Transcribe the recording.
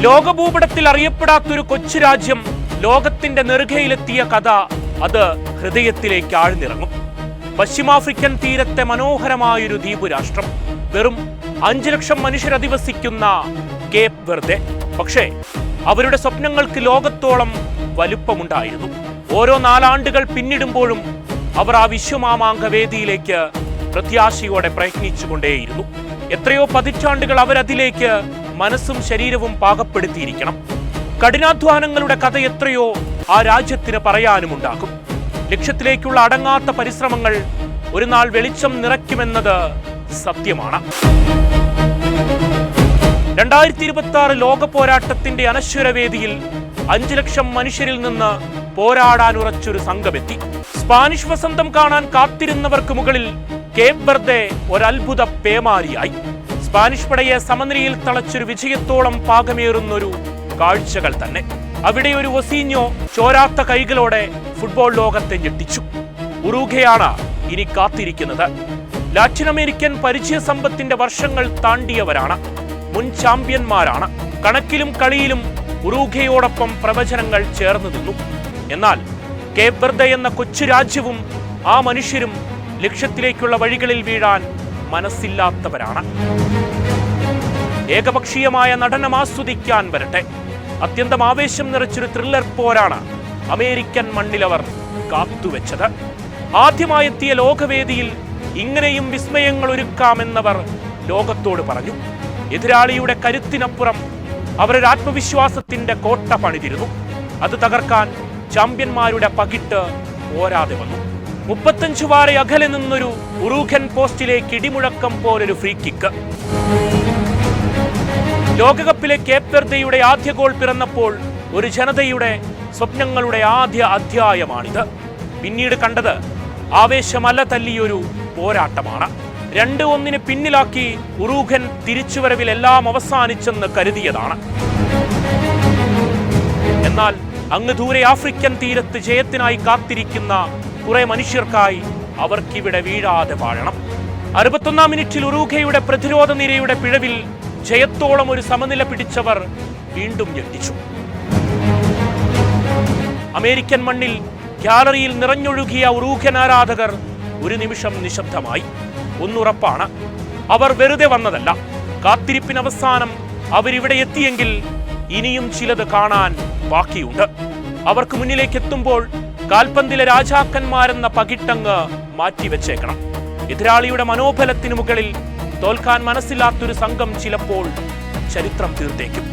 ലോകഭൂപടത്തിൽ അറിയപ്പെടാത്തൊരു കൊച്ചു രാജ്യം ലോകത്തിന്റെ നെറുകയിലെത്തിയ കഥ അത് ഹൃദയത്തിലേക്ക് ആഴ്ന്നിറങ്ങും. പശ്ചിമാഫ്രിക്കൻ തീരത്തെ മനോഹരമായൊരു ദ്വീപ് രാഷ്ട്രം, വെറും 5 ലക്ഷം മനുഷ്യരധിവസിക്കുന്ന കേപ്പ് വെർദെ. പക്ഷേ അവരുടെ സ്വപ്നങ്ങൾക്ക് ലോകത്തോളം വലുപ്പമുണ്ടായിരുന്നു. ഓരോ 4 ആണ്ടുകൾ പിന്നിടുമ്പോഴും അവർ ആ വിശ്വമാമാങ്ക വേദിയിലേക്ക് പ്രത്യാശയോടെ പ്രയത്നിച്ചുകൊണ്ടേയിരുന്നു. എത്രയോ പതിറ്റാണ്ടുകൾ അവരതിലേക്ക് മനസ്സും ശരീരവും പാകപ്പെടുത്തിയിരിക്കണം. കഠിനാധ്വാനങ്ങളുടെ കഥ എത്രയോ ആ രാജ്യത്തിന് പറയാനുമുണ്ടാകും. ലക്ഷ്യത്തിലേക്കുള്ള അടങ്ങാത്ത പരിശ്രമങ്ങൾ ഒരു നാൾ വെളിച്ചം നിറയ്ക്കുമെന്നത് സത്യമാണ്. 2026 ലോക പോരാട്ടത്തിന്റെ അനശ്വരവേദിയിൽ 5 ലക്ഷം മനുഷ്യരിൽ നിന്ന് പോരാടാനുറച്ചൊരു സംഘമെത്തി. സ്പാനിഷ് വസന്തം കാണാൻ കാത്തിരുന്നവർക്ക് മുകളിൽ കേപ്പ് വെർദെ ഒരത്ഭുത പേമാരിയായി. സ്പാനിഷ് പടയെ സമനിലയിൽ തളച്ചൊരു വിജയത്തോളം പാകമേറുന്നൊരു കാഴ്ചകൾ തന്നെ. അവിടെ ഒരു ഒസീഞ്ഞോ ചോരാത്ത കൈകളോടെ ഫുട്ബോൾ ലോകത്തെ ഞെട്ടിച്ചു. ഉറൂഗയാണ് ഇനി കാത്തിരിക്കുന്നത്. ലാറ്റിൻ അമേരിക്കൻ പരിചയ സമ്പത്തിന്റെ വർഷങ്ങൾ താണ്ടിയവരാണ്, മുൻ ചാമ്പ്യന്മാരാണ്. കണക്കിലും കളിയിലും ഉറൂഗയോടൊപ്പം പ്രവചനങ്ങൾ ചേർന്നു നിന്നു. എന്നാൽ കേപ്പ് വെർദെ എന്ന കൊച്ചു രാജ്യവും ആ മനുഷ്യരും ലക്ഷ്യത്തിലേക്കുള്ള വഴികളിൽ വീഴാൻ മനസ്സില്ലാത്തവരാണ്. ഏകപക്ഷീയമായ നടനം ആസ്വദിക്കാൻ വരട്ടെ. അത്യന്തം ആവേശം നിറച്ചൊരു ത്രില്ലർ പോരാണ് അമേരിക്കൻ മണ്ണിലവർ കാത്തുവെച്ചത്. ആദ്യമായെത്തിയ ലോകവേദിയിൽ ഇങ്ങനെയും വിസ്മയങ്ങൾ ഒരുക്കാമെന്നവർ ലോകത്തോട് പറഞ്ഞു. എതിരാളിയുടെ കരുത്തിനപ്പുറം അവരൊരു ആത്മവിശ്വാസത്തിന്റെ കോട്ട പണിതിരുന്നു. അത് തകർക്കാൻ ചാമ്പ്യന്മാരുടെ പകിട്ട് പോരാതെ വന്നു. 35 വാര അകലെ നിന്നൊരു ഉറൂഖൻ പോസ്റ്റിലേക്ക് ഇടിമുഴക്കം പോലൊരു ഫ്രീ കിക്ക്. ലോകകപ്പിലെ കേപ്പ് വെർദെയുടെ ആദ്യ ഗോൾ പിറന്നപ്പോൾ ഒരു ജനതയുടെ സ്വപ്നങ്ങളുടെ ആദ്യ അധ്യായമാണിത്. പിന്നീട് കണ്ടത് ആവേശമല തല്ലിയൊരു പോരാട്ടമാണ്. 2-1 പിന്നിലാക്കി ഉറൂഖൻ തിരിച്ചുവരവിൽ എല്ലാം അവസാനിച്ചെന്ന് കരുതിയതാണ്. എന്നാൽ അങ്ങ് ദൂരെ ആഫ്രിക്കൻ തീരത്ത് ജയത്തിനായി കാത്തിരിക്കുന്ന കുറെ മനുഷ്യർക്കായി അവർക്കിവിടെ വീഴാതെ വാഴണം. 61-ാം മിനിറ്റിൽ ഉറൂഗയുടെ പ്രതിരോധ നിരയുടെ പിഴവിൽ ജയത്തോളം ഒരു സമനില പിടിച്ചവർ വീണ്ടും ഞെട്ടിച്ചു. അമേരിക്കൻ മണ്ണിൽ ഗ്യാലറിയിൽ നിറഞ്ഞൊഴുകിയ ഉറൂഖൻ ആരാധകർ ഒരു നിമിഷം നിശബ്ദമായി. ഒന്നുറപ്പാണ്, അവർ വെറുതെ വന്നതല്ല. കാത്തിരിപ്പിനവസാനം അവരിവിടെ എത്തിയെങ്കിൽ ഇനിയും ചിലത് കാണാൻ ബാക്കിയുണ്ട്. അവർക്ക് മുന്നിലേക്ക് എത്തുമ്പോൾ കാൽപന്തിലെ രാജാക്കന്മാരെന്ന പകിട്ടങ്ങ് മാറ്റിവെച്ചേക്കണം. എതിരാളിയുടെ മനോബലത്തിനു മുകളിൽ തോൽക്കാൻ മനസ്സില്ലാത്തൊരു സംഘം ചിലപ്പോൾ ചരിത്രം തീർത്തേക്കും.